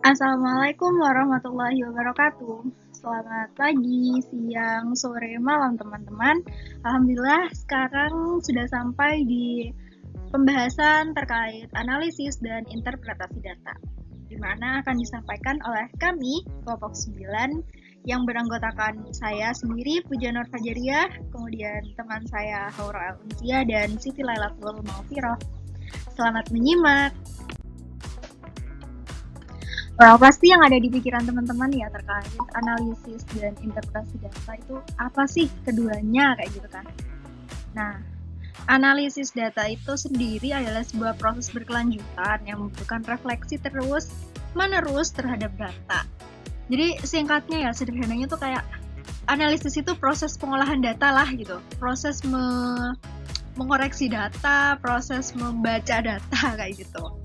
Assalamualaikum warahmatullahi wabarakatuh. Selamat pagi, siang, sore, malam teman-teman. Alhamdulillah sekarang sudah sampai di pembahasan terkait analisis dan interpretasi data, di mana akan disampaikan oleh kami, kelompok 9, yang beranggotakan saya sendiri, Puja Nur Fajaria, kemudian teman saya Haura Al-Unzia dan Siti Lailatul Maufiroh. Selamat menyimak. Well, pasti yang ada di pikiran teman-teman ya terkait analisis dan interpretasi data itu apa sih keduanya kayak gitu kan. Nah, analisis data itu sendiri adalah sebuah proses berkelanjutan yang membutuhkan refleksi terus-menerus terhadap data. Jadi singkatnya ya, sederhananya tuh kayak analisis itu proses pengolahan data lah gitu. Proses mengoreksi data, proses membaca data kayak gitu.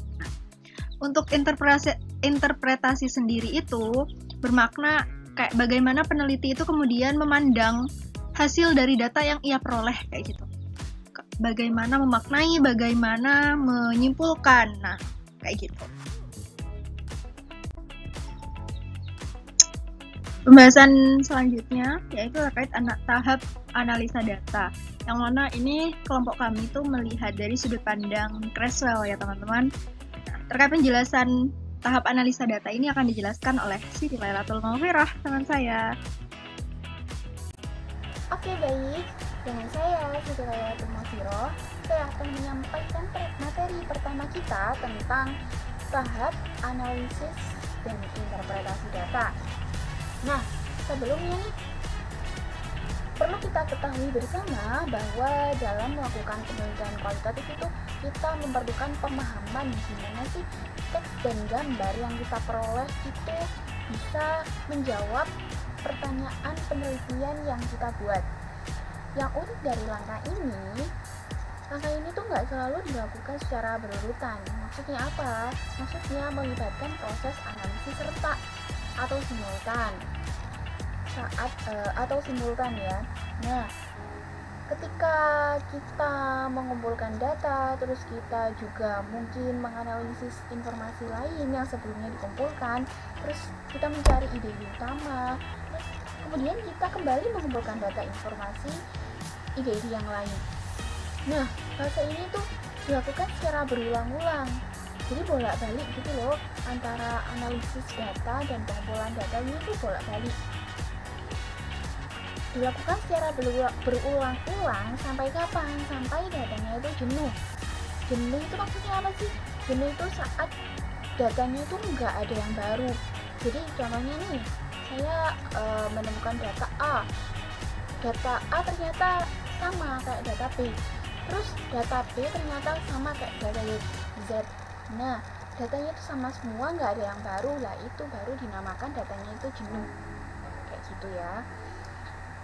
Untuk interpretasi sendiri itu bermakna kayak bagaimana peneliti itu kemudian memandang hasil dari data yang ia peroleh kayak gitu. Bagaimana memaknai, bagaimana menyimpulkan. Nah, kayak gitu. Pembahasan selanjutnya yaitu terkait tahap analisa data. Yang mana ini kelompok kami itu melihat dari sudut pandang Creswell ya teman-teman. Terkait penjelasan tahap analisa data ini akan dijelaskan oleh Siti Lailatul Maufiroh, teman saya. Oke, baik. Dengan saya, Siti Lailatul Maufiroh, saya akan menyampaikan materi pertama kita tentang tahap analisis dan interpretasi data. Nah, sebelumnya nih, perlu kita ketahui bersama bahwa dalam melakukan penelitian kualitatif itu kita memerlukan pemahaman gimana sih teks dan gambar yang kita peroleh itu bisa menjawab pertanyaan penelitian yang kita buat. Yang unik dari langkah ini tuh nggak selalu dilakukan secara berurutan. Maksudnya apa? Maksudnya melibatkan proses analisis serta atau simultan ya. Nah, ketika kita mengumpulkan data, terus kita juga mungkin menganalisis informasi lain yang sebelumnya dikumpulkan, terus kita mencari ide utama, terus kemudian kita kembali mengumpulkan data informasi ide-ide yang lain. Nah, fase ini tuh dilakukan secara berulang-ulang. Jadi bolak-balik gitu loh, antara analisis data dan pengumpulan data ini tuh bolak-balik. Dilakukan secara berulang-ulang sampai kapan? Sampai datanya itu jenuh. Jenuh itu maksudnya apa sih? Jenuh itu saat datanya itu nggak ada yang baru. Jadi contohnya nih, saya menemukan data A. Data A ternyata sama kayak data B. Terus data B ternyata sama kayak data Z. Nah, datanya itu sama semua, nggak ada yang baru lah, itu baru dinamakan datanya itu jenuh. Kayak gitu ya.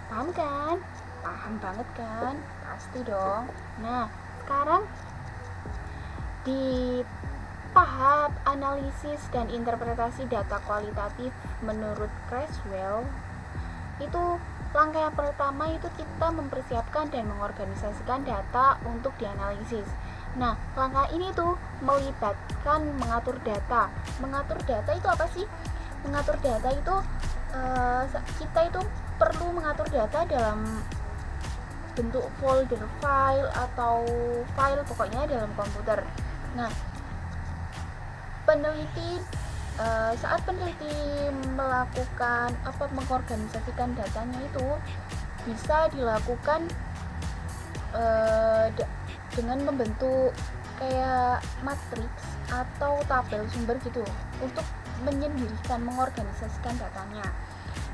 Paham kan? Paham banget kan? Pasti dong. Nah, sekarang di tahap analisis dan interpretasi data kualitatif menurut Creswell, itu langkah yang pertama itu kita mempersiapkan dan mengorganisasikan data untuk dianalisis. Nah, langkah ini tuh melibatkan mengatur data. Mengatur data itu apa sih? Mengatur data itu kita itu perlu mengatur data dalam bentuk folder file atau file pokoknya dalam komputer. Nah, saat peneliti melakukan mengorganisasikan datanya itu bisa dilakukan dengan membentuk kayak matriks atau tabel sumber gitu untuk mengorganisasikan datanya.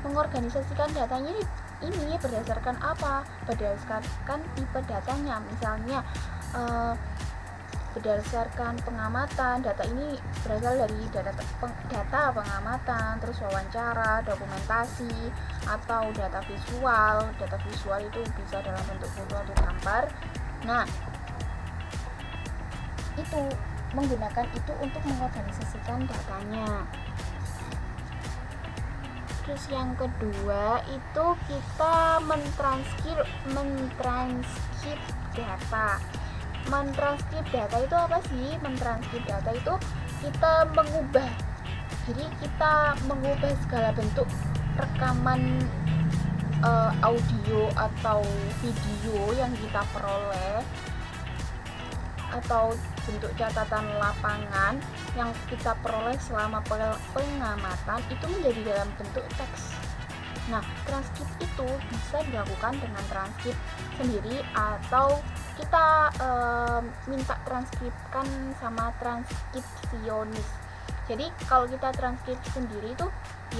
Mengorganisasikan datanya ini berdasarkan apa? Berdasarkan tipe datanya. Misalnya berdasarkan pengamatan, data ini berasal dari data pengamatan, terus wawancara, dokumentasi, atau data visual. Data visual itu bisa dalam bentuk foto atau gambar. Nah, itu menggunakan itu untuk mengorganisasikan datanya. Terus yang kedua itu kita mentranskrip data. Mentranskrip data itu apa sih? Mentranskrip data itu kita mengubah Jadi kita mengubah segala bentuk rekaman audio atau video yang kita peroleh atau bentuk catatan lapangan yang kita peroleh selama pengamatan itu menjadi dalam bentuk teks. Nah, transkrip itu bisa dilakukan dengan transkrip sendiri atau kita minta transkripkan sama transkripsionis. Jadi kalau kita transkrip sendiri itu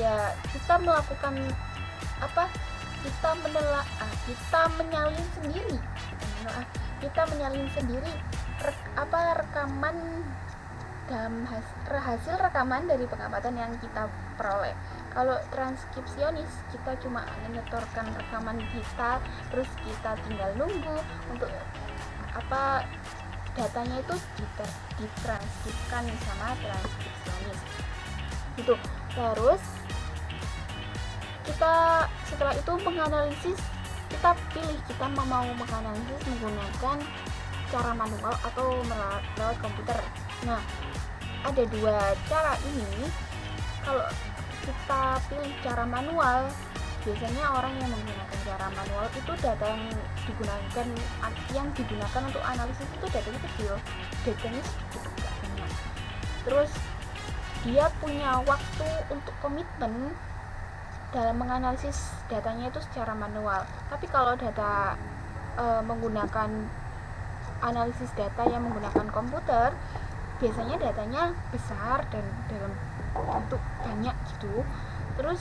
ya kita melakukan kita menyalin sendiri rekaman dalam hasil rekaman dari pengamatan yang kita peroleh. Kalau transkripsionis kita cuma menyetorkan rekaman kita, terus kita tinggal nunggu untuk datanya itu ditranskripkan sama transkripsionis gitu. Terus kita setelah itu menganalisis, kita pilih kita mau menganalisis menggunakan cara manual atau lewat komputer. Nah, ada dua cara ini. Kalau kita pilih cara manual, biasanya orang yang menggunakan cara manual itu data yang digunakan untuk analisis itu datanya kecil, datanya sedikit, tidak banyak. Terus dia punya waktu untuk komitmen dalam menganalisis datanya itu secara manual. Tapi kalau data menggunakan analisis data yang menggunakan komputer, biasanya datanya besar dan dalam bentuk banyak gitu. Terus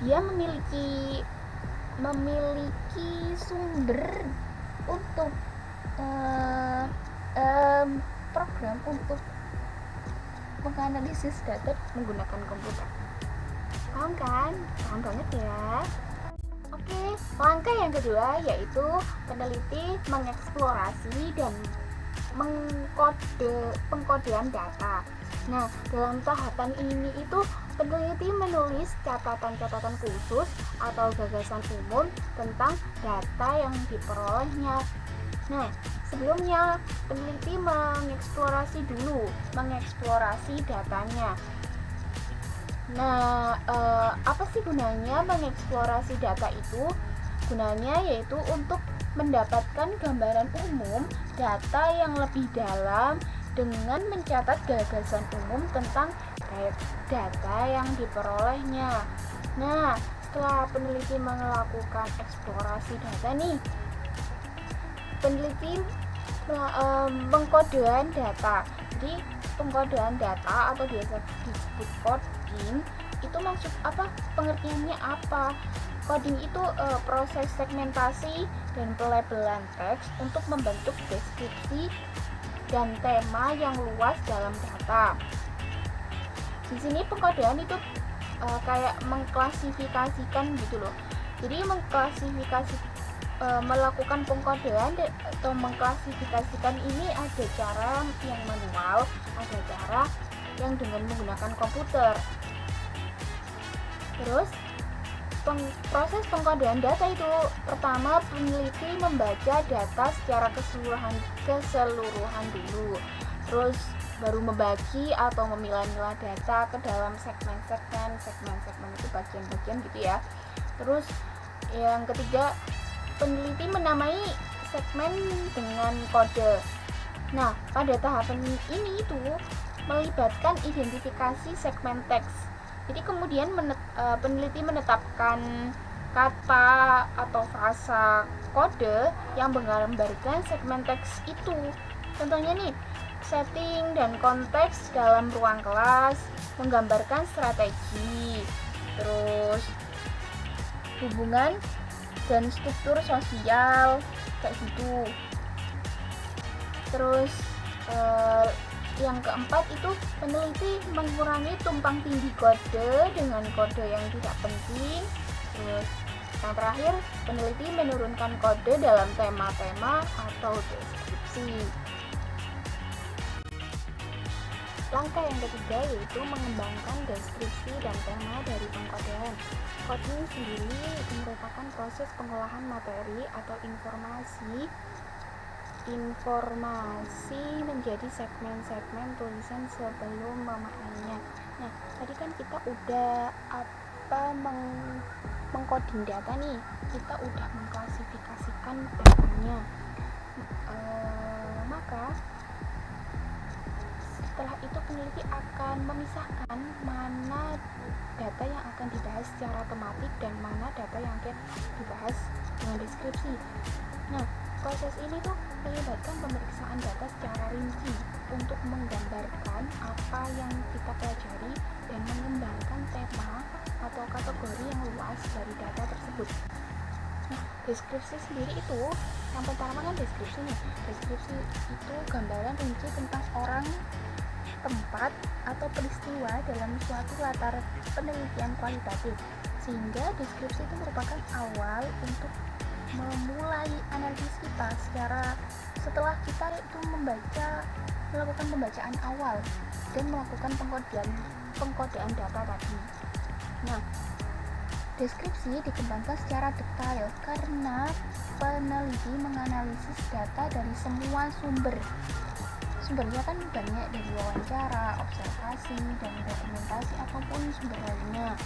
dia memiliki sumber untuk program untuk menganalisis data menggunakan komputer. Paham kan? Paham banget ya. Oke, langkah yang kedua yaitu peneliti mengeksplorasi dan pengkodean data. Nah, dalam tahapan ini itu peneliti menulis catatan-catatan khusus atau gagasan umum tentang data yang diperolehnya. Nah, sebelumnya peneliti mengeksplorasi datanya. Nah, apa sih gunanya mengeksplorasi data itu? Gunanya yaitu untuk mendapatkan gambaran umum data yang lebih dalam dengan mencatat gagasan umum tentang data yang diperolehnya. Nah, setelah peneliti melakukan eksplorasi data nih, peneliti pengkodean data. Jadi pengkodean data atau biasa disebut coding itu maksud apa? Pengertiannya apa? Coding itu proses segmentasi dan pelabelan teks untuk membentuk deskripsi dan tema yang luas dalam data. Di sini pengkodean itu kayak mengklasifikasikan gitu loh. Jadi melakukan pengkodean atau mengklasifikasikan ini ada cara yang manual, ada cara yang dengan menggunakan komputer. Terus proses pengkodean data itu pertama peneliti membaca data secara keseluruhan dulu, terus baru membagi atau memilah-milah data ke dalam segmen itu bagian-bagian gitu ya. Terus yang ketiga, peneliti menamai segmen dengan kode. Nah, pada tahapan ini itu melibatkan identifikasi segmen teks. Jadi kemudian peneliti menetapkan kata atau frasa kode yang menggambarkan segmen teks itu. Contohnya nih, setting dan konteks dalam ruang kelas, menggambarkan strategi, terus hubungan dan struktur sosial kayak gitu. Terus yang keempat itu peneliti mengurangi tumpang tindih kode dengan kode yang tidak penting. Terus yang terakhir, peneliti menurunkan kode dalam tema-tema atau deskripsi. Langkah yang ketiga yaitu mengembangkan deskripsi dan tema dari pengkodean. Coding sendiri merupakan proses pengolahan materi atau informasi informasi menjadi segmen-segmen tulisan sebelum memaknainya. Nah, tadi kan kita udah mengcoding data nih, kita udah mengklasifikasikan datanya. Maka setelah itu peneliti akan memisahkan mana data yang akan dibahas secara tematik dan mana data yang akan dibahas dengan deskripsi. Nah, proses ini tuh melibatkan pemeriksaan data secara rinci untuk menggambarkan apa yang kita pelajari dan mengembangkan tema atau kategori yang luas dari data tersebut. Nah, deskripsi sendiri itu, yang pertama kan deskripsi nih. Deskripsi itu gambaran rinci tentang orang, tempat, atau peristiwa dalam suatu latar penelitian kualitatif. Sehingga deskripsi itu merupakan awal untuk memulai analisis kita setelah kita itu melakukan pembacaan awal dan melakukan pengkodean data tadi. Nah, deskripsi dikembangkan secara detail karena peneliti menganalisis data dari semua sumber. Sumbernya kan banyak, dari wawancara, observasi, dan dokumentasi ataupun sumber lainnya.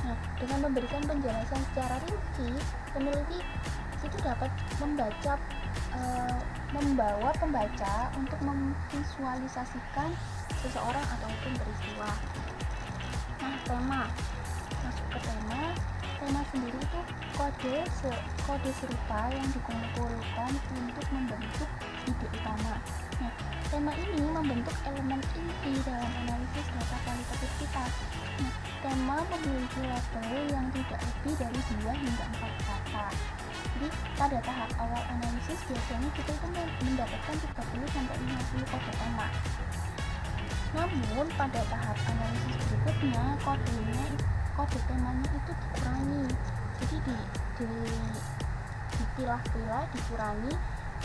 Nah, dengan memberikan penjelasan secara rinci, peneliti itu dapat membawa pembaca untuk memvisualisasikan seseorang ataupun peristiwa. Nah, tema. Masuk ke tema. Tema sendiri itu kode serupa yang dikumpulkan untuk membentuk ide utama. Nah, tema ini membentuk elemen inti dalam analisis data kualitatif kita. Nah, tema memiliki label yang tidak lebih dari 2 hingga 4 kata. Jadi, pada tahap awal analisis biasanya kita itu mendapatkan 30-50 kode tema. Namun, pada tahap analisis berikutnya, kode temanya itu dikurangi. Jadi dipilah-pilah, dikurangi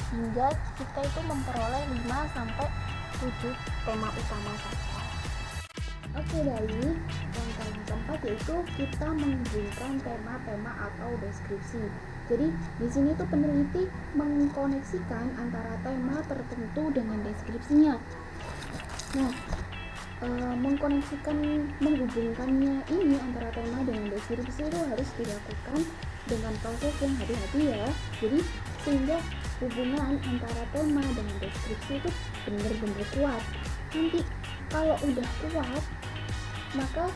hingga kita itu memperoleh 5-7 tema utama saja. Oke, baik. Langkah yang keempat yaitu kita menghubungkan tema-tema atau deskripsi. Jadi di sini tuh peneliti mengkoneksikan antara tema tertentu dengan deskripsinya. Nah, menghubungkannya ini antara tema dengan deskripsi itu harus dilakukan dengan proses yang hati-hati ya. Jadi sehingga hubungan antara tema dengan deskripsi itu benar-benar kuat. Nanti kalau udah kuat, maka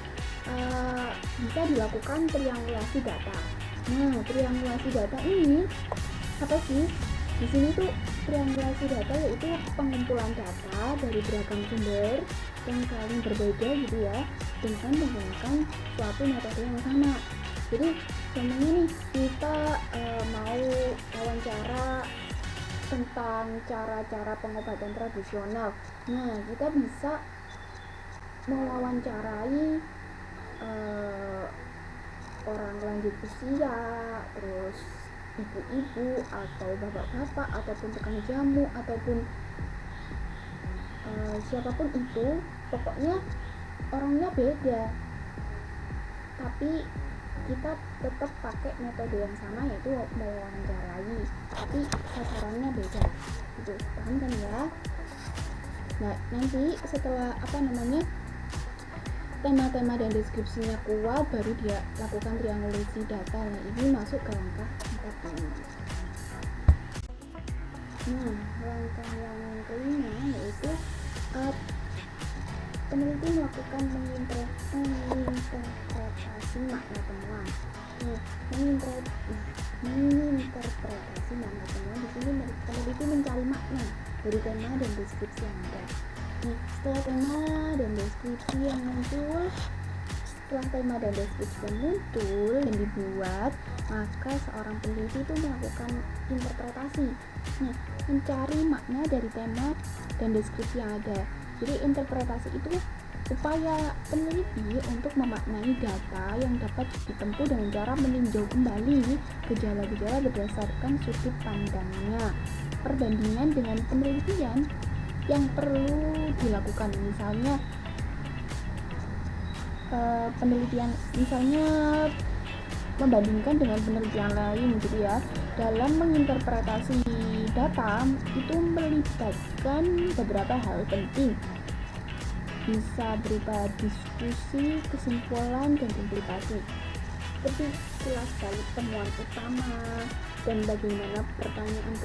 bisa dilakukan triangulasi data. Nah, triangulasi data ini apa sih? Di sini tuh triangulasi data yaitu pengumpulan data dari beragam sumber yang saling berbeda gitu ya, dengan menggunakan suatu metode yang sama. Jadi contohnya nih, kita mau wawancara tentang cara-cara pengobatan tradisional. Nah, kita bisa mewawancarai orang lanjut usia, terus ibu-ibu atau bapak-bapak ataupun tukang jamu ataupun siapapun itu, pokoknya orangnya beda, tapi kita tetap pakai metode yang sama yaitu mewawancarai, tapi sasarannya beda gitu, paham kan ya? Nah, nanti setelah tema-tema dan deskripsinya kuat, baru dia lakukan triangulasi data. Nah, ini masuk ke langkah 4 ini. Nah, langkah yang kelima yaitu peneliti melakukan menginterpretasi makna temuan. Nah, menginterpretasi makna temuan di sini peneliti mencari makna dari tema dan deskripsi yang ada. Nah, setelah tema dan deskripsi yang muncul dan dibuat, maka seorang peneliti itu melakukan interpretasi. Nah, mencari makna dari tema dan deskripsi yang ada. Jadi interpretasi itu upaya peneliti untuk memaknai data yang dapat ditempuh dengan cara meninjau kembali gejala-gejala berdasarkan sudut pandangnya. Perbandingan dengan penelitian yang perlu dilakukan, misalnya membandingkan dengan penelitian lain gitu ya, dalam menginterpretasi data itu melibatkan beberapa hal penting, bisa berupa diskusi, kesimpulan, dan implikasi, seperti kilas balik temuan utama dan bagaimana pertanyaan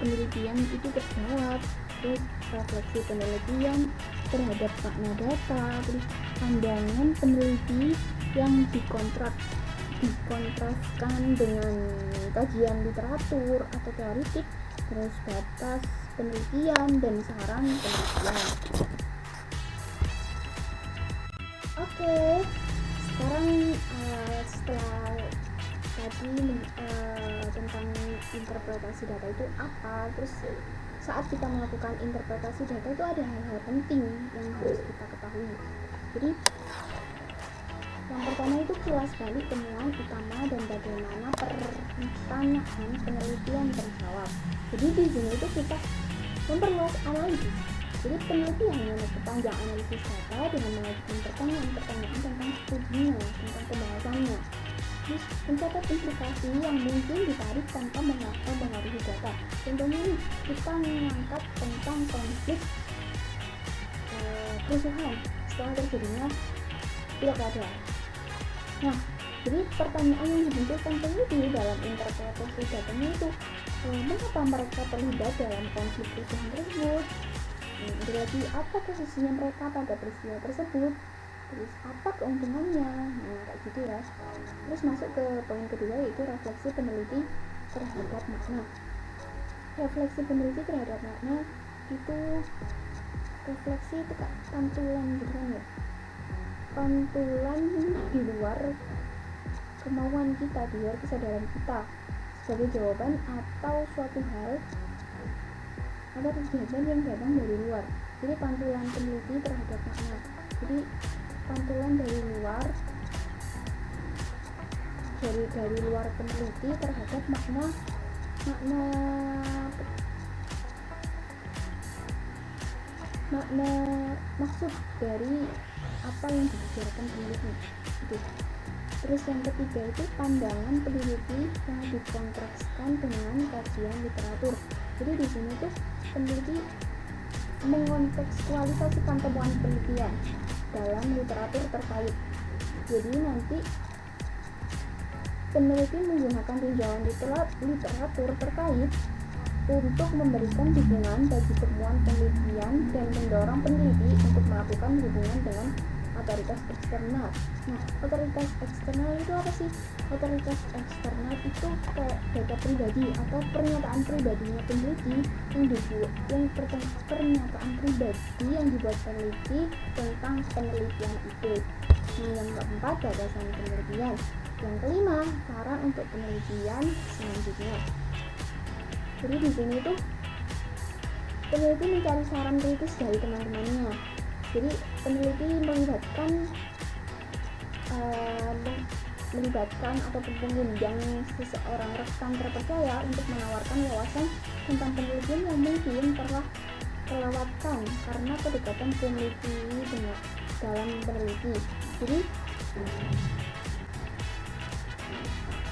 penelitian itu terjawab, terus refleksi penelitian terhadap makna data, terus pandangan peneliti yang dikontraskan dengan kajian literatur atau teoritik, terus batas penelitian dan saran penelitian. Oke, sekarang setelah tadi tentang interpretasi data itu apa, terus saat kita melakukan interpretasi data itu ada hal-hal penting yang harus kita ketahui. Jadi yang pertama itu kilas balik temuan utama dan bagaimana pertanyaan penelitian terjawab. Jadi di sini itu kita memperluas analisis. Jadi peneliti hanya memperpanjang analisis data dengan mengajukan pertanyaan-pertanyaan tentang studinya, tentang pembahasannya. Terus mencatat implikasi yang mungkin ditarik tanpa mempengaruhi data. Contohnya nih, kita mengangkat tentang konflik kerusuhan setelah terjadinya pilkada. Nah, jadi pertanyaan yang dimunculkan peneliti dalam interpretasi datanya itu, mengapa mereka terlibat dalam konflik kerusuhan tersebut? Ada lagi, apa posisinya mereka pada peristiwa tersebut? Terus apa keuntungannya? Nah, kayak gitu ya. Terus masuk ke poin kedua, yaitu refleksi peneliti terhadap makna. Refleksi peneliti terhadap makna itu refleksi itu pantulan gitu kan ya. Pantulan di luar kemauan kita, di luar kesadaran kita, sebagai jawaban atau suatu hal atau kegiatan yang datang dari luar. Jadi pantulan peneliti terhadap makna. Jadi pantulan dari luar peneliti terhadap makna maksud dari apa yang dibicarakan peneliti gitu. Terus yang ketiga itu pandangan peneliti yang dikontraskan dengan kajian literatur. Jadi di sini tuh peneliti mengontekstualisasikan temuan penelitian dalam literatur terkait. Jadi nanti peneliti menggunakan tinjauan literatur terkait untuk memberikan dukungan bagi temuan penelitian dan mendorong peneliti untuk melakukan hubungan dengan otoritas eksternal. Nah, otoritas eksternal itu apa sih? Otoritas eksternal itu kayak data pribadi atau pernyataan pribadinya peneliti pernyataan pribadi yang dibuat peneliti tentang penelitian itu. Nah, yang keempat, gagasan penelitian. Yang kelima, saran untuk penelitian selanjutnya. Jadi di sini tuh peneliti mencari saran kritis dari teman-temannya. Jadi peneliti melibatkan ataupun mengundang seseorang rekan terpercaya untuk menawarkan wawasan tentang penelitian yang mungkin telah terlewatkan karena kedekatan peneliti dalam peneliti. Jadi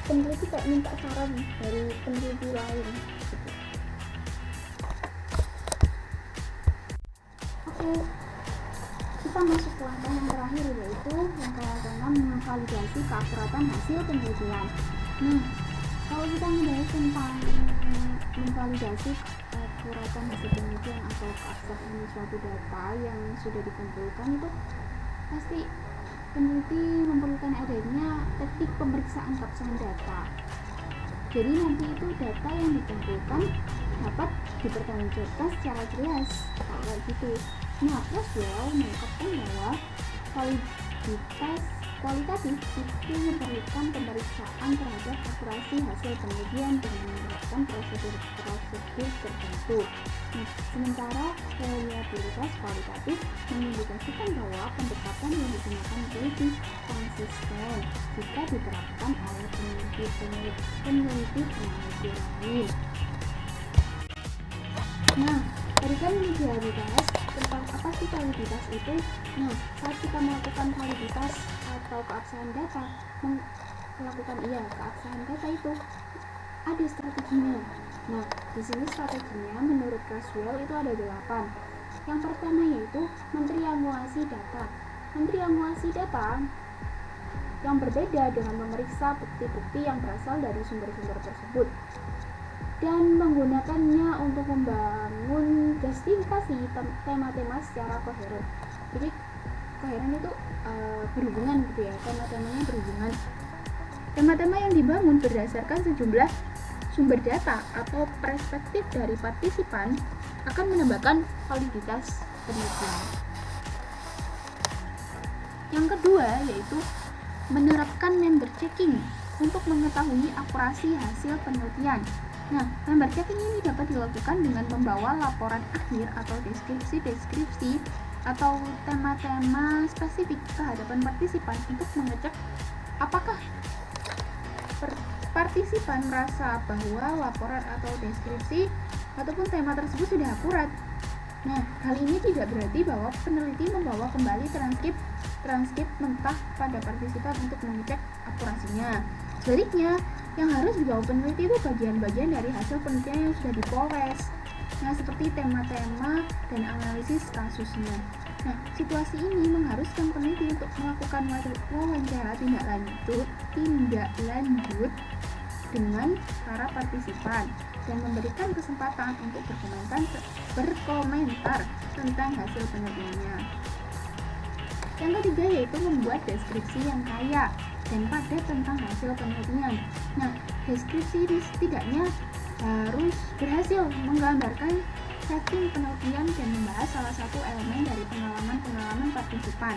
peneliti kayak minta saran dari peneliti lain gitu. Oke, kita masuk ke langkah yang terakhir, yaitu langkah yang ke-6, memvalidasi keakuratan hasil penelitian. Nah, kalau kita membahas tentang memvalidasi keakuratan hasil penelitian atau keabsahan suatu data yang sudah dikumpulkan, itu pasti peneliti memerlukan adanya teknik pemeriksaan keabsahan data. Jadi nanti itu data yang dikumpulkan dapat dipertanggungjawabkan secara jelas, kayak gitu. Nah, Roswell mengungkapkan bahwa kualitatif itu memerlukan pemeriksaan terhadap akurasi hasil penelitian dengan menerapkan prosedur tertentu. Nah, sementara reliabilitas kualitatif mengindikasikan bahwa pendekatan yang digunakan peneliti konsisten jika diterapkan oleh peneliti lain. Nah, tadi kan dibahas tentang apa sih validitas itu. Nah, saat kita melakukan validitas atau keabsahan data, keabsahan data itu ada strateginya. Nah, di sini strateginya menurut Caswell itu ada 8. Yang pertama yaitu mentriangulasi data. Mentriangulasi data yang berbeda dengan memeriksa bukti-bukti yang berasal dari sumber-sumber tersebut dan menggunakannya untuk membangun justifikasi tema-tema secara koheren. Jadi koheren itu berhubungan gitu ya, tema-temanya berhubungan. Tema-tema yang dibangun berdasarkan sejumlah sumber data atau perspektif dari partisipan akan menambahkan validitas penelitian. Yang kedua yaitu menerapkan member checking untuk mengetahui akurasi hasil penelitian. Nah, member checking ini dapat dilakukan dengan membawa laporan akhir atau deskripsi atau tema-tema spesifik ke hadapan partisipan untuk mengecek apakah partisipan merasa bahwa laporan atau deskripsi ataupun tema tersebut sudah akurat. Nah, hal ini tidak berarti bahwa peneliti membawa kembali transkrip mentah pada partisipan untuk mengecek akurasinya. Sebaliknya, yang harus dibawa peneliti itu bagian-bagian dari hasil penelitian yang sudah dipoles. Nah, seperti tema-tema dan analisis kasusnya. Nah, situasi ini mengharuskan peneliti untuk melakukan wawancara tindak lanjut dengan para partisipan dan memberikan kesempatan untuk berkomentar tentang hasil penelitiannya. Yang ketiga yaitu membuat deskripsi yang kaya dan padat tentang hasil penelitian. Nah, deskripsi ini setidaknya harus berhasil menggambarkan setting penelitian dan membahas salah satu elemen dari pengalaman partisipan.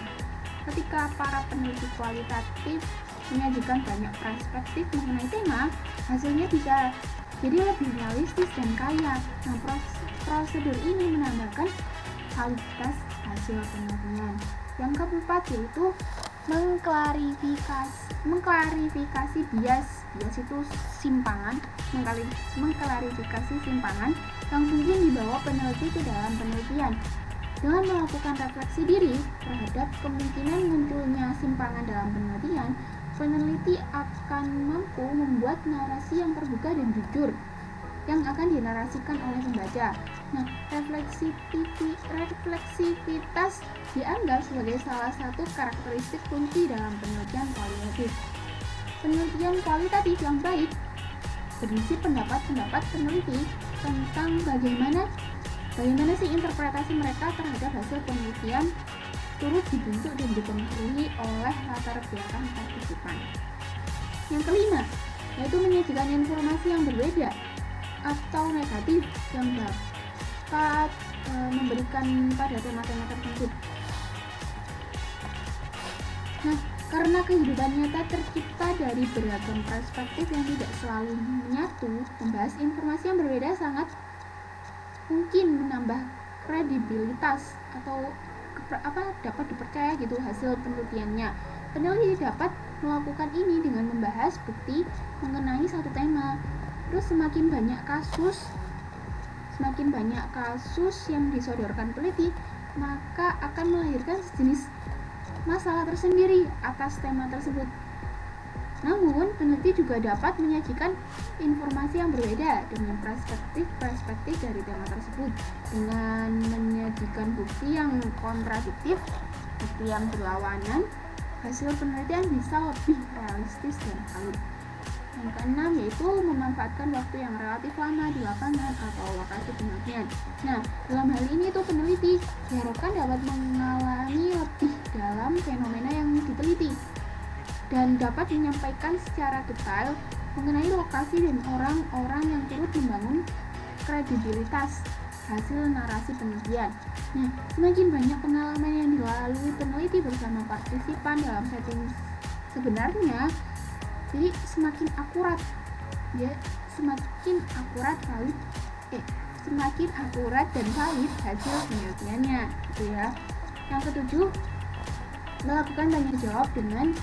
Ketika para peneliti kualitatif menyajikan banyak perspektif mengenai tema, hasilnya bisa jadi lebih realistis dan kaya. Nah, prosedur ini menambahkan kualitas hasil penelitian. Yang keempat yaitu mengklarifikasi bias itu simpangan, mengklarifikasi simpangan yang mungkin dibawa peneliti ke dalam penelitian. Dengan melakukan refleksi diri terhadap kemungkinan munculnya simpangan dalam penelitian, peneliti akan mampu membuat narasi yang terbuka dan jujur yang akan dinarasikan oleh pembaca. Nah, refleksivitas dianggap sebagai salah satu karakteristik kunci dalam penelitian kualitatif. Penelitian kualitatif yang baik berisi pendapat-pendapat peneliti tentang bagaimana sih interpretasi mereka terhadap hasil penelitian turut dibentuk dan dipengaruhi oleh latar belakang partisipan. Yang kelima, yaitu menyajikan informasi yang berbeda atau negatif yang dapat memberikan pada tema-tema tertentu. Nah, karena kehidupan nyata tercipta dari beragam perspektif yang tidak selalu menyatu, membahas informasi yang berbeda sangat mungkin menambah kredibilitas atau dapat dipercaya gitu hasil penelitiannya. Peneliti dapat melakukan ini dengan membahas bukti mengenai satu tema. Terus semakin banyak kasus yang disodorkan peneliti, maka akan melahirkan sejenis masalah tersendiri atas tema tersebut. Namun, peneliti juga dapat menyajikan informasi yang berbeda dengan perspektif dari tema tersebut. Dengan menyajikan bukti yang kontradiktif, bukti yang berlawanan, hasil penelitian bisa lebih realistis dan valid. Yang keenam yaitu memanfaatkan waktu yang relatif lama di lapangan atau lokasi penelitian. Nah, dalam hal ini tuh peneliti diharapkan dapat mengalami lebih dalam fenomena yang diteliti dan dapat menyampaikan secara detail mengenai lokasi dan orang-orang yang turut membangun kredibilitas hasil narasi penelitian. Nah, semakin banyak pengalaman yang dilalui peneliti bersama partisipan dalam setting sebenarnya, jadi semakin akurat dan valid hasil penelitiannya gitu ya. Yang ketujuh, melakukan tanya jawab dengan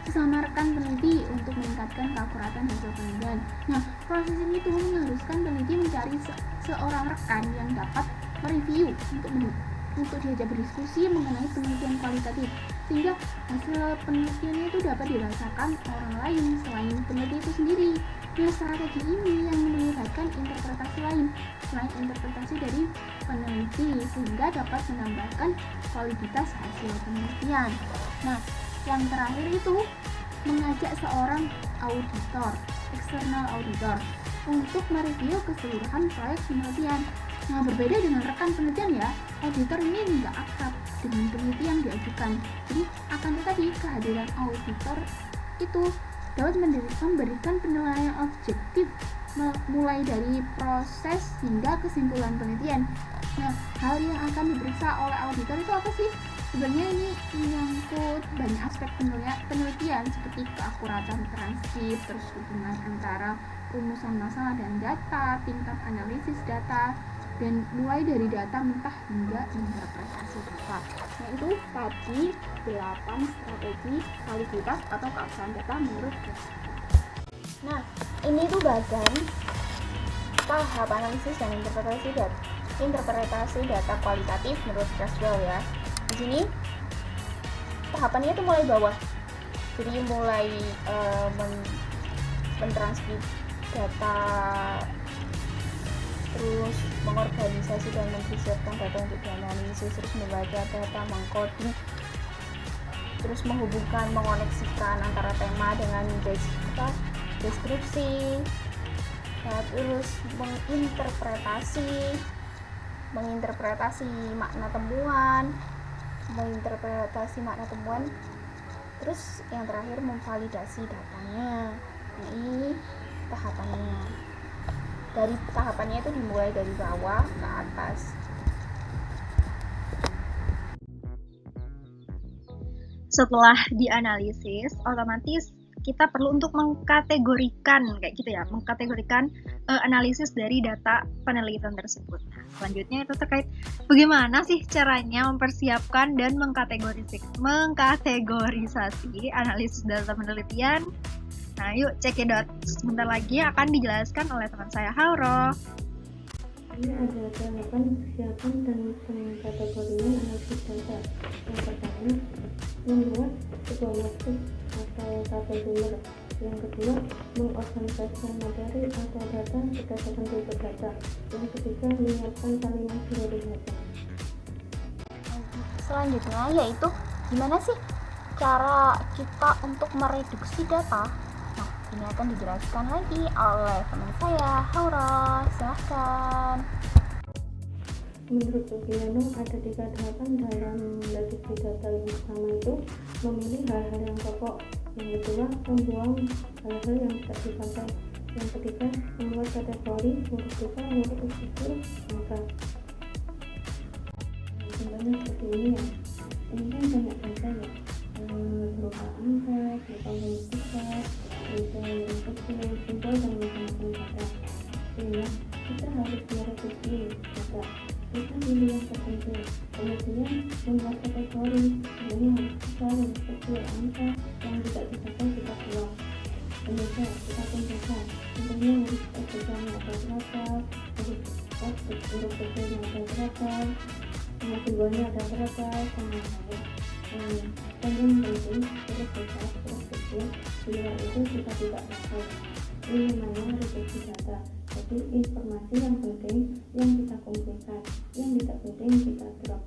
sesama rekan peneliti untuk meningkatkan keakuratan hasil penelitian. Nah, proses ini tuh mengharuskan peneliti mencari seorang rekan yang dapat mereview untuk diajak berdiskusi mengenai penelitian kualitatif, sehingga hasil penelitiannya itu dapat dirasakan orang lain selain peneliti itu sendiri. Nah, strategi ini yang melibatkan interpretasi lain selain interpretasi dari peneliti sehingga dapat menambahkan validitas hasil penelitian. Nah, yang terakhir itu mengajak seorang auditor, external auditor, untuk mereview keseluruhan proyek penelitian. Nah, berbeda dengan rekan penelitian ya, auditor ini nggak akrab dengan peneliti yang diajukan. Jadi, akan tetapi kehadiran auditor itu dapat memberikan penilaian objektif mulai dari proses hingga kesimpulan penelitian. Nah, hal yang akan diperiksa oleh auditor itu apa sih? Sebenarnya ini menyangkut banyak aspek penelitian seperti keakuratan transkrip, terus hubungan antara rumusan masalah dan data, tingkat analisis data, dan mulai dari data mentah hingga interpretasi data. Nah, itu tadi 8 strategi validitas atau keabsahan data menurut Creswell. Nah, ini tuh bagian tahap analisis dan interpretasi data kualitatif menurut Creswell ya. Di sini tahapannya itu mulai bawah, jadi mulai mentranskrip data, terus mengorganisasi dan mempersiapkan data untuk dianalisis, terus membaca data, mengcoding, terus menghubungkan, mengoneksikan antara tema dengan deskripsi, terus menginterpretasi makna temuan, terus yang terakhir memvalidasi datanya. Nah, ini tahapannya. Dari tahapannya itu dimulai dari bawah ke atas. Setelah dianalisis, otomatis kita perlu untuk mengkategorikan analisis dari data penelitian tersebut. Nah, selanjutnya itu terkait bagaimana sih caranya mempersiapkan dan mengkategorisasi analisis data penelitian. Nah, yuk cekidot. Sebentar lagi akan dijelaskan oleh teman saya, Hauro. Ini ada 8 persiapan dan pengkategorian analisis data. Yang pertama, membuat sebuah matrix atau tabel sumber. Yang kedua, mengorganisasikan materi atau data berdasarkan tipe data. Yang ketiga, menyiapkan salinan dari data. Selanjutnya yaitu gimana sih cara kita untuk mereduksi data. Nah, ini akan dijelaskan lagi oleh teman saya, Haura. Silahkan. Menurut Sugiano, ada 3 tahapan dalam reduksi data. Yang pertama itu memilih hal-hal yang pokok. Yang kedua, membuang hal-hal yang tidak dipakai. Yang ketiga, membuat kategori huruf besar, huruf kecil, angka. Contohnya seperti ini ya. Ini kan banyak data ya, berupa angka, berupa huruf besar, berupa huruf kecil, simbol, dan macam-macam data. Sehingga kita harus mereduksi data. Kita pilih yang tertentu, kemudian membuat kategori, sebenarnya harus besar, huruf kecil, angka, yang tidak dipakai kita buang. Kemudian kita kumpulkan, contohnya huruf besarnya ada berapa, huruf kecilnya ada berapa, sama simbolnya ada berapa, sama lain. Dan yang penting huruf besar, huruf kecil, di luar itu kita tidak pakai. Ini namanya reduksi data. Jadi informasi yang penting yang kita kumpulkan, yang tidak penting kita drop.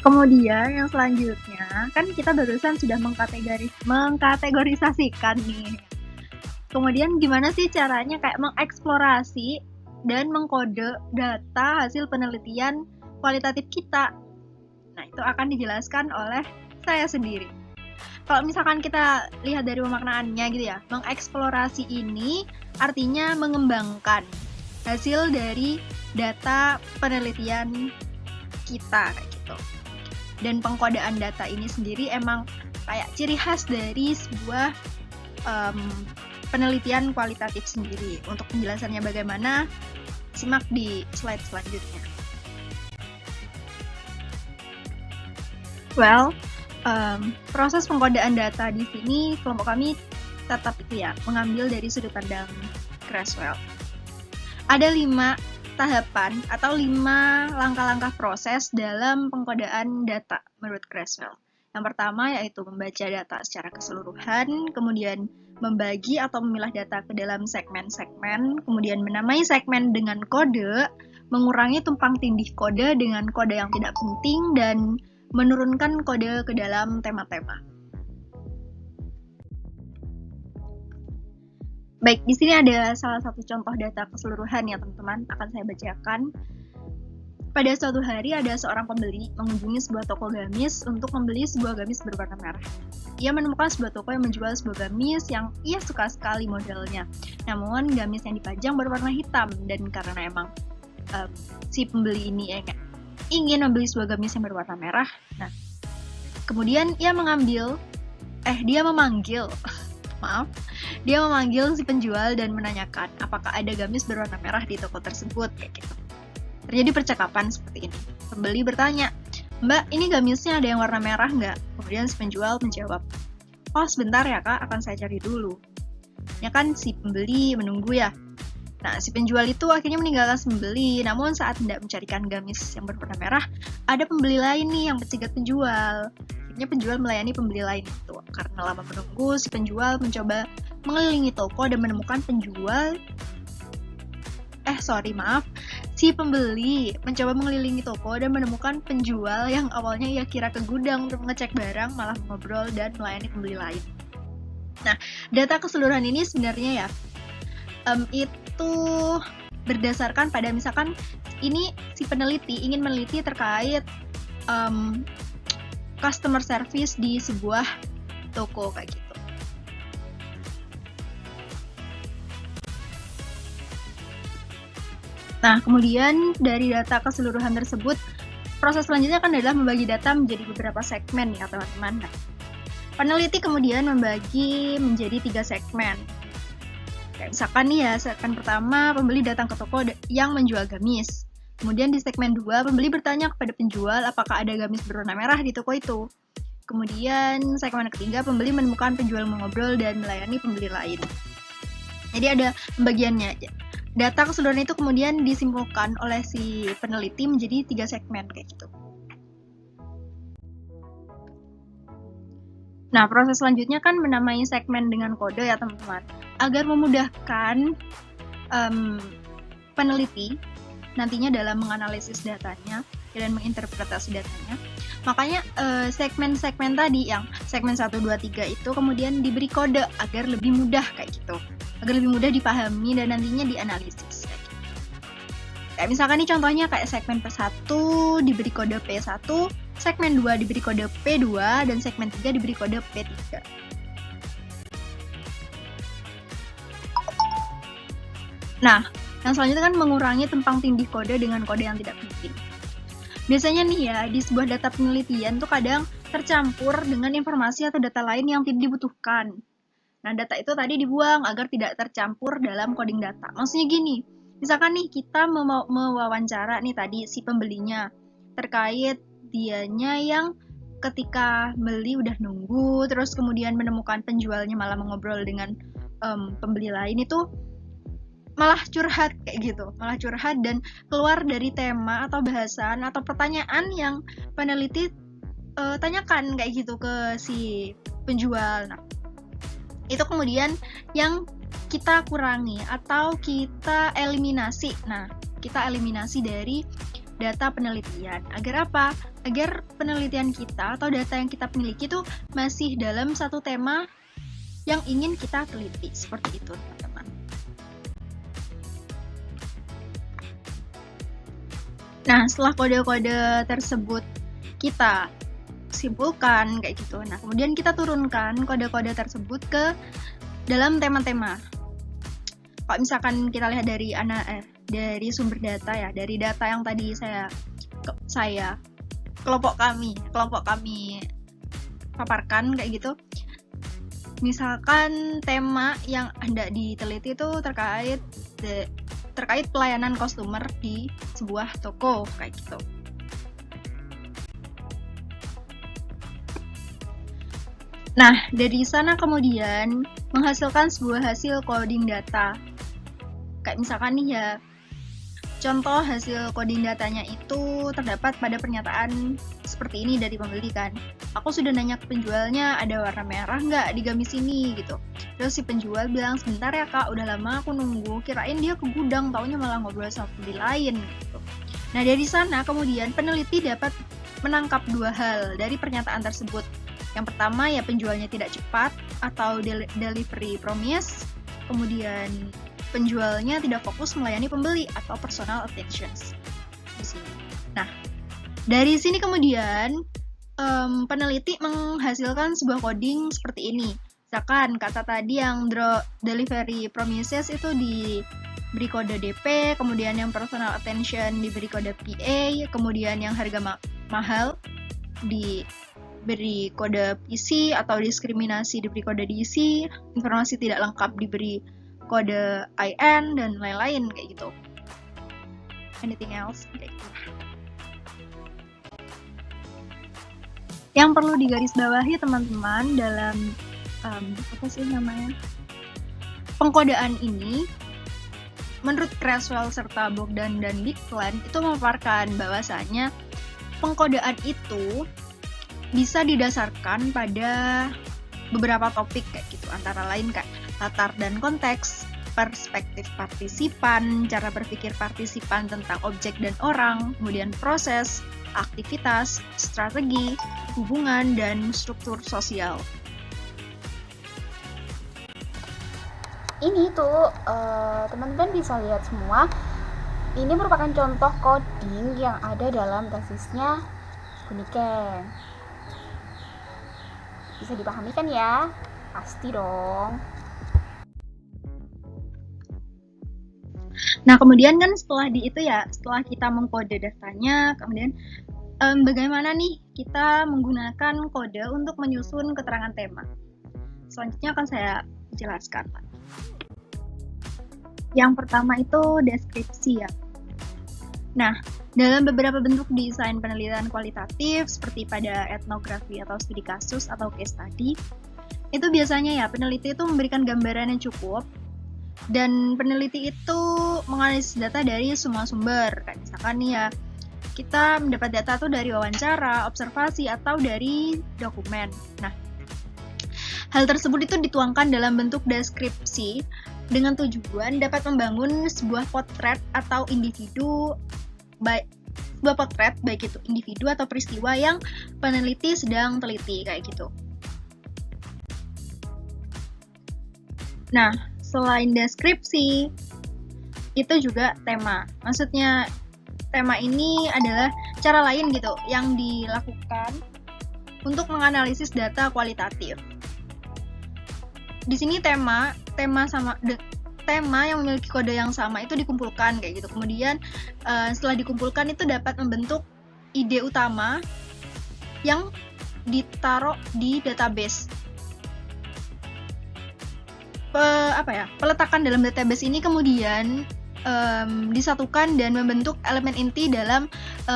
Kemudian yang selanjutnya, kan kita barusan sudah mengkategorisasikan nih. Kemudian gimana sih caranya kayak mengeksplorasi dan mengkode data hasil penelitian kualitatif kita? Nah, itu akan dijelaskan oleh saya sendiri. Kalau misalkan kita lihat dari pemaknaannya gitu ya, mengeksplorasi ini artinya mengembangkan hasil dari data penelitian kita kayak gitu. Dan pengkodaan data ini sendiri emang kayak ciri khas dari sebuah penelitian kualitatif sendiri. Untuk penjelasannya bagaimana, simak di slide selanjutnya. Proses pengkodaan data di sini kelompok kami tetap itu ya, mengambil dari sudut pandang Creswell. Ada 5 tahapan atau 5 langkah-langkah proses dalam pengkodaan data menurut Creswell. Yang pertama yaitu membaca data secara keseluruhan, kemudian membagi atau memilah data ke dalam segmen-segmen, kemudian menamai segmen dengan kode, mengurangi tumpang tindih kode dengan kode yang tidak penting, dan menurunkan kode ke dalam tema-tema. Baik, di sini ada salah satu contoh data keseluruhan ya teman-teman, akan saya bacakan. Pada suatu hari ada seorang pembeli mengunjungi sebuah toko gamis untuk membeli sebuah gamis berwarna merah. Ia menemukan sebuah toko yang menjual sebuah gamis yang ia suka sekali modelnya. Namun gamis yang dipajang berwarna hitam, dan karena emang si pembeli ini ingin membeli sebuah gamis yang berwarna merah. Nah, kemudian dia memanggil si penjual dan menanyakan apakah ada gamis berwarna merah di toko tersebut, kayak gitu. Terjadi percakapan seperti ini. Pembeli bertanya, "Mbak, ini gamisnya ada yang warna merah nggak?" Kemudian si penjual menjawab, "Oh, sebentar ya kak, akan saya cari dulu." Ya kan si pembeli menunggu ya. Nah, si penjual itu akhirnya meninggalkan si pembeli, namun saat hendak mencarikan gamis yang berwarna merah, ada pembeli lain nih yang mencegat penjual. Akhirnya penjual melayani pembeli lain itu. Karena lama menunggu, si penjual mencoba mengelilingi toko dan menemukan Si pembeli mencoba mengelilingi toko dan menemukan penjual yang awalnya ia kira ke gudang untuk mengecek barang, malah mengobrol dan melayani pembeli lain. Nah, data keseluruhan ini sebenarnya ya, itu berdasarkan pada misalkan ini si peneliti ingin meneliti terkait customer service di sebuah toko kayak gitu. Nah, kemudian dari data keseluruhan tersebut, proses selanjutnya kan adalah membagi data menjadi beberapa segmen ya teman-teman. Nah, peneliti kemudian membagi menjadi 3 segmen. Kayak misalkan nih ya, segmen pertama pembeli datang ke toko yang menjual gamis. Kemudian di segmen 2, pembeli bertanya kepada penjual apakah ada gamis berwarna merah di toko itu. Kemudian segmen ketiga, pembeli menemukan penjual mengobrol dan melayani pembeli lain. Jadi ada pembagiannya aja. Data keseluruhan itu kemudian disimpulkan oleh si peneliti menjadi 3 segmen kayak gitu. Nah, proses selanjutnya kan menamai segmen dengan kode ya teman-teman, agar memudahkan peneliti nantinya dalam menganalisis datanya dan menginterpretasi datanya. Makanya segmen-segmen tadi yang segmen 1, 2, 3 itu kemudian diberi kode agar lebih mudah kayak gitu. Agar lebih mudah dipahami dan nantinya dianalisis. Kayak misalkan nih contohnya kayak segmen P1 diberi kode P1, segmen 2 diberi kode P2, dan segmen 3 diberi kode P3. Nah, yang selanjutnya kan mengurangi tumpang tindih kode dengan kode yang tidak penting. Biasanya nih ya, di sebuah data penelitian tuh kadang tercampur dengan informasi atau data lain yang tidak dibutuhkan. Nah, data itu tadi dibuang agar tidak tercampur dalam coding data. Maksudnya gini, misalkan nih kita mewawancara nih tadi si pembelinya terkait dianya yang ketika beli udah nunggu, terus kemudian menemukan penjualnya malah mengobrol dengan pembeli lain, itu malah curhat kayak gitu, malah curhat dan keluar dari tema atau bahasan atau pertanyaan yang peneliti tanyakan kayak gitu ke si penjual. Nah, itu kemudian yang kita kurangi atau kita eliminasi. Nah, kita eliminasi dari data penelitian. Agar apa? Agar penelitian kita atau data yang kita miliki itu masih dalam satu tema yang ingin kita teliti. Seperti itu, teman-teman. Nah, setelah kode-kode tersebut kita simpulkan kayak gitu. Nah, kemudian kita turunkan kode-kode tersebut ke dalam tema-tema. Kalau misalkan kita lihat dari sumber data ya, dari data yang tadi kelompok kami paparkan kayak gitu. Misalkan tema yang hendak diteliti itu terkait pelayanan customer di sebuah toko kayak gitu. Nah, dari sana kemudian menghasilkan sebuah hasil coding data. Kayak misalkan nih ya, Contoh hasil coding datanya itu terdapat pada pernyataan seperti ini dari pembeli kan. Aku sudah nanya ke penjualnya, ada warna merah nggak di gamis ini gitu. Terus si penjual bilang, sebentar ya kak, udah lama aku nunggu, kirain dia ke gudang, taunya malah ngobrol sama pembeli lain gitu. Nah dari sana kemudian peneliti dapat menangkap dua hal dari pernyataan tersebut. Yang pertama ya penjualnya tidak cepat atau delivery promise, kemudian penjualnya tidak fokus melayani pembeli atau personal attentions di sini. Nah, dari sini kemudian peneliti menghasilkan sebuah coding seperti ini. Misalkan kata tadi yang delivery promises itu diberi kode DP, kemudian yang personal attention diberi kode PA, kemudian yang harga mahal diberi kode PC atau diskriminasi diberi kode DC, informasi tidak lengkap diberi kode IN dan lain-lain kayak gitu. Anything else? Kayak gitu. Yang perlu digarisbawahi teman-teman dalam pengkodaan ini, menurut Creswell serta Bogdan dan Bigland itu memaparkan bahwasanya pengkodaan itu bisa didasarkan pada beberapa topik kayak gitu, antara lain kayak latar dan konteks, perspektif partisipan, cara berpikir partisipan tentang objek dan orang, kemudian proses, aktivitas, strategi, hubungan, dan struktur sosial. Ini tuh teman-teman bisa lihat semua. Ini merupakan contoh coding yang ada dalam tesisnya Guniken. Bisa dipahami kan ya? Pasti dong. Nah, kemudian kan setelah kita mengkode datanya, kemudian bagaimana nih kita menggunakan kode untuk menyusun keterangan tema. Selanjutnya akan saya jelaskan. Yang pertama itu deskripsi ya. Nah, dalam beberapa bentuk desain penelitian kualitatif seperti pada etnografi atau studi kasus atau case study, itu biasanya ya peneliti itu memberikan gambaran yang cukup dan peneliti itu menganalisis data dari semua sumber. Kayak misalkan nih ya, kita mendapat data tuh dari wawancara, observasi, atau dari dokumen. Nah, hal tersebut itu dituangkan dalam bentuk deskripsi dengan tujuan dapat membangun sebuah potret atau individu, baik itu individu atau peristiwa yang peneliti sedang teliti kayak gitu. Nah, selain deskripsi, itu juga tema. Maksudnya tema ini adalah cara lain gitu yang dilakukan untuk menganalisis data kualitatif. Di sini tema yang memiliki kode yang sama itu dikumpulkan kayak gitu. Kemudian setelah dikumpulkan itu dapat membentuk ide utama yang ditaruh di database. Peletakan dalam database ini kemudian disatukan dan membentuk elemen inti dalam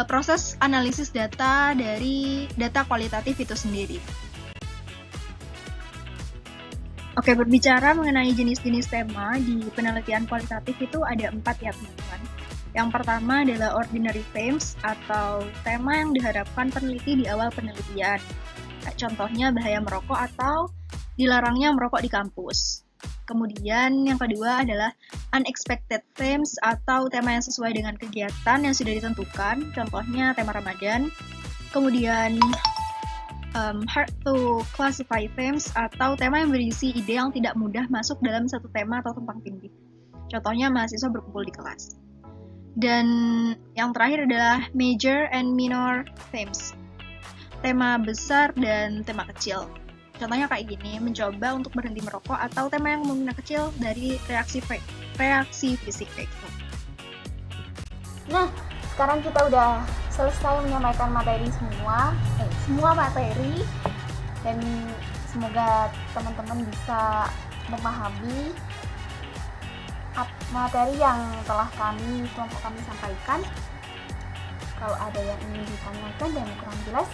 proses analisis data dari data kualitatif itu sendiri. Oke, berbicara mengenai jenis-jenis tema di penelitian kualitatif itu ada 4 ya teman-teman. Yang pertama adalah ordinary themes atau tema yang diharapkan peneliti di awal penelitian. Contohnya bahaya merokok atau dilarangnya merokok di kampus. Kemudian yang kedua adalah unexpected themes atau tema yang sesuai dengan kegiatan yang sudah ditentukan, contohnya tema Ramadan. Kemudian hard to classify themes atau tema yang berisi ide yang tidak mudah masuk dalam satu tema atau tumpang tindih. Contohnya mahasiswa berkumpul di kelas. Dan yang terakhir adalah major and minor themes, tema besar dan tema kecil. Contohnya kayak gini, mencoba untuk berhenti merokok atau tema yang kemungkinan kecil dari reaksi fisik kayak gitu. Nah, sekarang kita udah selesai menyampaikan materi semua materi, dan semoga teman-teman bisa memahami materi yang telah kelompok kami sampaikan. Kalau ada yang ingin ditanyakan dan kurang jelas,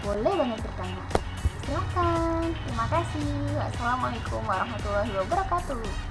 boleh banget bertanya. Silakan. Terima kasih. Wassalamualaikum warahmatullahi wabarakatuh.